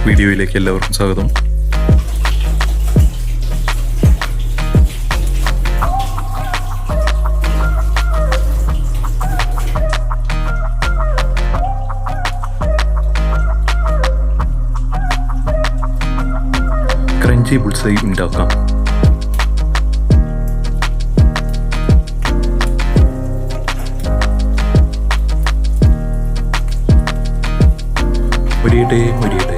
വീഡിയോയിലേക്ക് എല്ലാവർക്കും സ്വാഗതം. ക്രഞ്ചി ബുൾസൈ ഉണ്ടാക്കാം. മുരിയട്ടെ മുരിയട്ടെ.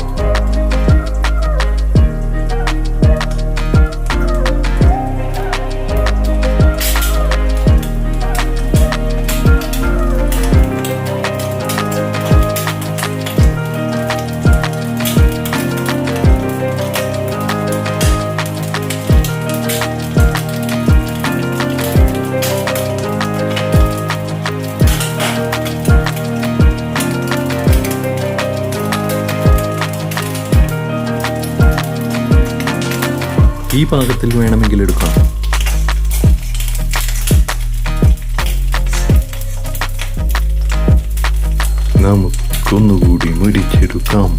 ഈ പാകത്തിൽ വേണമെങ്കിൽ എടുക്കാം. നമുക്കൊന്നുകൂടി മുരിച്ചെടുക്കാം.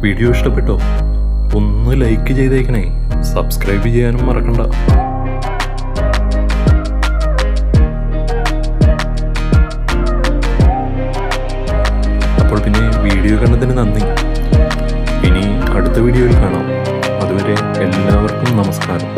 വീഡിയോ ഇഷ്ടപ്പെട്ടോ? ഒന്ന് ലൈക്ക് ചെയ്തേക്കണേ. സബ്സ്ക്രൈബ് ചെയ്യാനും മറക്കണ്ട. അപ്പോൾ പിന്നെ വീഡിയോ കണ്ടതിന് നന്ദി. ഇനി അടുത്ത വീഡിയോയിൽ കാണാം. അതുവരെ എല്ലാവർക്കും നമസ്കാരം.